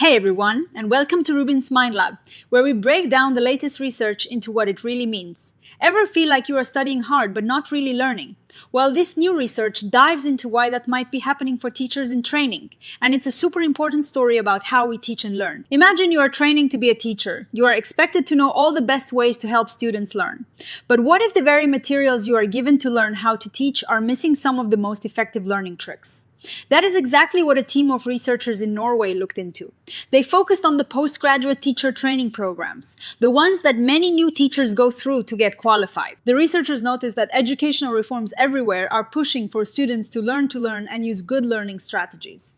Hey everyone, and welcome to RUBIN'S Mind Lab, where we break down the latest research into what it really means. Ever feel like you are studying hard but not really learning? Well, this new research dives into why that might be happening for teachers in training, and it's a super important story about how we teach and learn. Imagine you are training to be a teacher. You are expected to know all the best ways to help students learn. But what if the very materials you are given to learn how to teach are missing some of the most effective learning tricks? That is exactly what a team of researchers in Norway looked into. They focused on the postgraduate teacher training programs, the ones that many new teachers go through to get qualified. The researchers noticed that educational reforms everywhere are pushing for students to learn and use good learning strategies.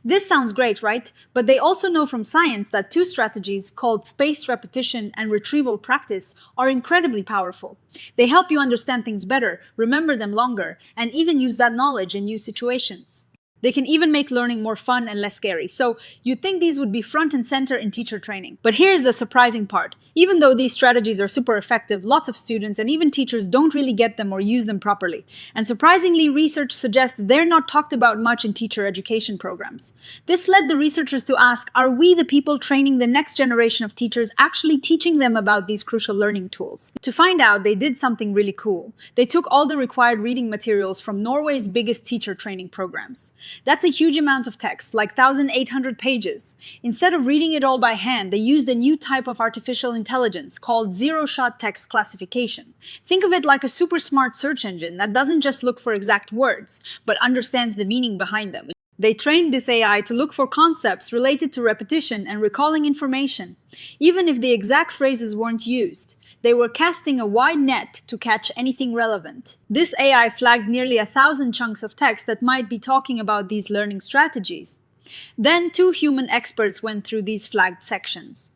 This sounds great, right? But they also know from science that two strategies called spaced repetition and retrieval practice are incredibly powerful. They help you understand things better, remember them longer, and even use that knowledge in new situations. They can even make learning more fun and less scary. So you'd think these would be front and center in teacher training. But here's the surprising part. Even though these strategies are super effective, lots of students and even teachers don't really get them or use them properly. And surprisingly, research suggests they're not talked about much in teacher education programs. This led the researchers to ask, are we the people training the next generation of teachers actually teaching them about these crucial learning tools? To find out, they did something really cool. They took all the required reading materials from Norway's biggest teacher training programs. That's a huge amount of text, like 1,800 pages. Instead of reading it all by hand, they used a new type of artificial intelligence called zero-shot text classification. Think of it like a super smart search engine that doesn't just look for exact words, but understands the meaning behind them. They trained this AI to look for concepts related to repetition and recalling information, even if the exact phrases weren't used. They were casting a wide net to catch anything relevant. This AI flagged nearly 1,000 chunks of text that might be talking about these learning strategies. Then two human experts went through these flagged sections.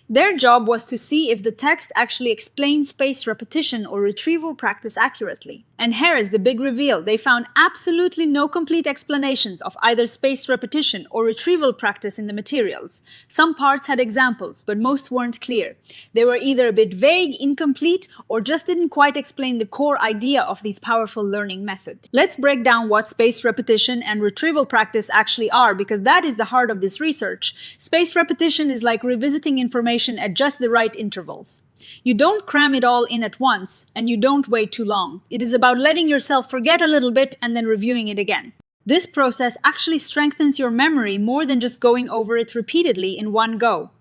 Their job was to see if the text actually explained spaced repetition or retrieval practice accurately. And here is the big reveal. They found absolutely no complete explanations of either spaced repetition or retrieval practice in the materials. Some parts had examples, but most weren't clear. They were either a bit vague, incomplete, or just didn't quite explain the core idea of these powerful learning methods. Let's break down what spaced repetition and retrieval practice actually are, because that is the heart of this research. Spaced repetition is like revisiting information at just the right intervals. You don't cram it all in at once, and you don't wait too long. It is about letting yourself forget a little bit and then reviewing it again. This process actually strengthens your memory more than just going over it repeatedly in one go.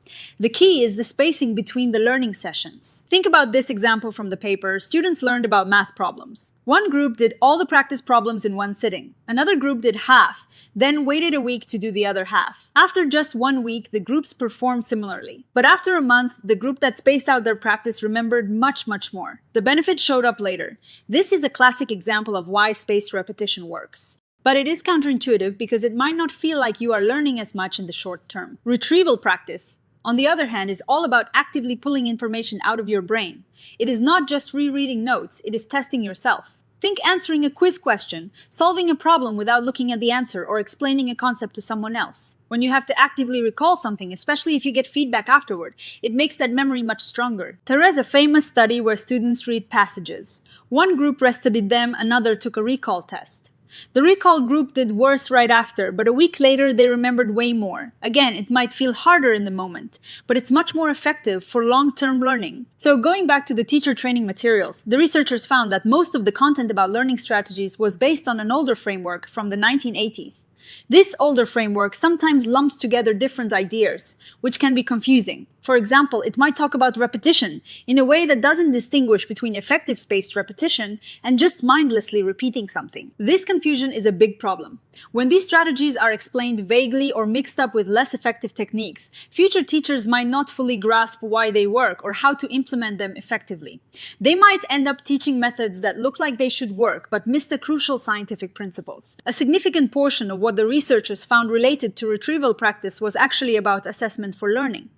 The key is the spacing between the learning sessions. Think about this example from the paper. Students learned about math problems. One group did all the practice problems in one sitting. Another group did half, then waited a week to do the other half. After just 1 week, the groups performed similarly. But after a month, the group that spaced out their practice remembered much more. The benefits showed up later. This is a classic example of why spaced repetition works. But it is counterintuitive because it might not feel like you are learning as much in the short term. Retrieval practice, on the other hand, is all about actively pulling information out of your brain. It is not just rereading notes, it is testing yourself. Think answering a quiz question, solving a problem without looking at the answer, or explaining a concept to someone else. When you have to actively recall something, especially if you get feedback afterward, it makes that memory much stronger. There is a famous study where students read passages. One group restudied them, another took a recall test. The recall group did worse right after, but a week later they remembered way more. Again, it might feel harder in the moment, but it's much more effective for long-term learning. So going back to the teacher training materials, the researchers found that most of the content about learning strategies was based on an older framework from the 1980s. This older framework sometimes lumps together different ideas, which can be confusing. For example, it might talk about repetition in a way that doesn't distinguish between effective spaced repetition and just mindlessly repeating something. This confusion is a big problem. When these strategies are explained vaguely or mixed up with less effective techniques, future teachers might not fully grasp why they work or how to implement them effectively. They might end up teaching methods that look like they should work but miss the crucial scientific principles. A significant portion of what the researchers found related to retrieval practice was actually about assessment for learning.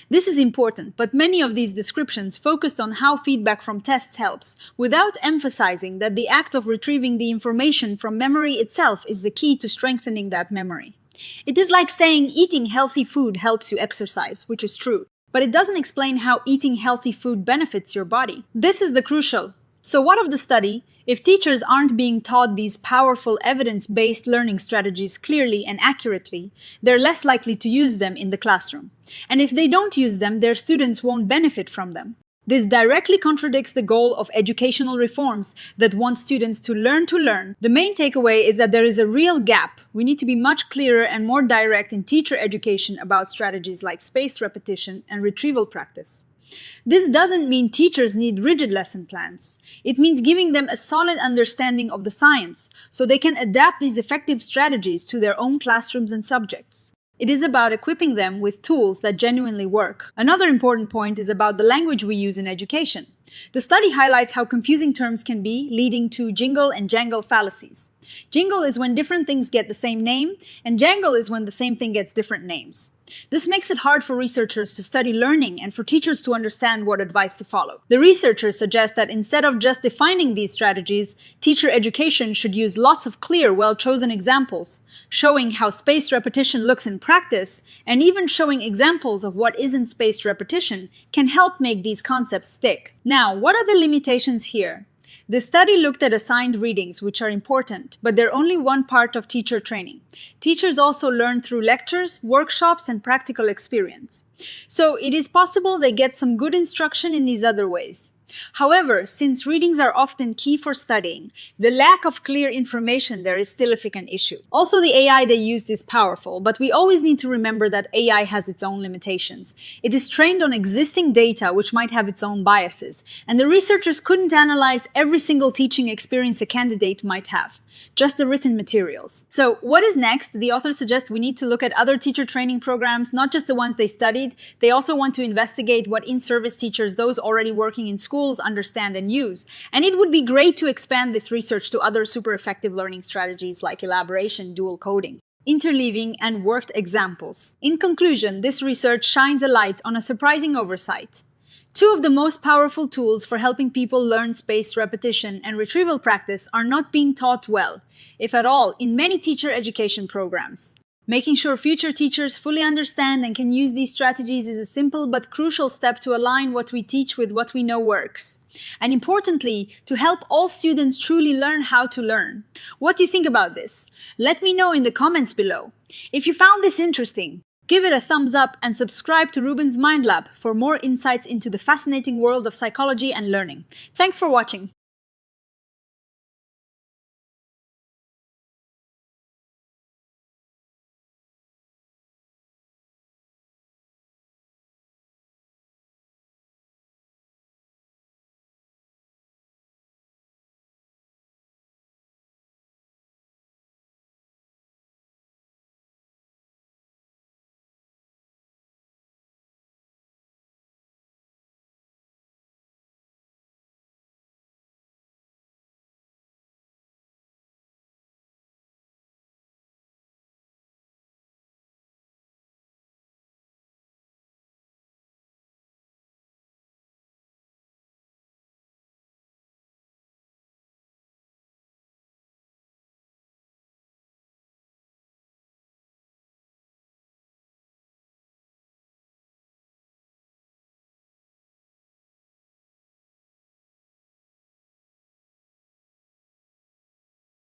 This is important, but many of these descriptions focused on how feedback from tests helps, without emphasizing that the act of retrieving the information from memory itself is the key to strengthening that memory. It is like saying eating healthy food helps you exercise, which is true, but it doesn't explain how eating healthy food benefits your body. This is the crucial. So what of the study? If teachers aren't being taught these powerful evidence-based learning strategies clearly and accurately, they're less likely to use them in the classroom. And if they don't use them, their students won't benefit from them. This directly contradicts the goal of educational reforms that want students to learn to learn. The main takeaway is that there is a real gap. We need to be much clearer and more direct in teacher education about strategies like spaced repetition and retrieval practice. This doesn't mean teachers need rigid lesson plans. It means giving them a solid understanding of the science so they can adapt these effective strategies to their own classrooms and subjects. It is about equipping them with tools that genuinely work. Another important point is about the language we use in education. The study highlights how confusing terms can be, leading to jingle and jangle fallacies. Jingle is when different things get the same name, and jangle is when the same thing gets different names. This makes it hard for researchers to study learning and for teachers to understand what advice to follow. The researchers suggest that instead of just defining these strategies, teacher education should use lots of clear, well-chosen examples, showing how spaced repetition looks in practice, and even showing examples of what isn't spaced repetition can help make these concepts stick. Now, what are the limitations here? The study looked at assigned readings, which are important, but they're only one part of teacher training. Teachers also learn through lectures, workshops, and practical experience. So it is possible they get some good instruction in these other ways. However, since readings are often key for studying, the lack of clear information there is still a significant issue. Also, the AI they used is powerful, but we always need to remember that AI has its own limitations. It is trained on existing data, which might have its own biases, and the researchers couldn't analyze every single teaching experience a candidate might have, just the written materials. So what is next? The authors suggest we need to look at other teacher training programs, not just the ones they studied. They also want to investigate what in-service teachers, those already working in schools, understand and use. And it would be great to expand this research to other super effective learning strategies like elaboration, dual coding, interleaving, and worked examples. In conclusion, this research shines a light on a surprising oversight. Two of the most powerful tools for helping people learn spaced repetition and retrieval practice are not being taught well, if at all, in many teacher education programs. Making sure future teachers fully understand and can use these strategies is a simple but crucial step to align what we teach with what we know works. And importantly, to help all students truly learn how to learn. What do you think about this? Let me know in the comments below. If you found this interesting, give it a thumbs up and subscribe to RUBIN'S Mind Lab for more insights into the fascinating world of psychology and learning. Thanks for watching.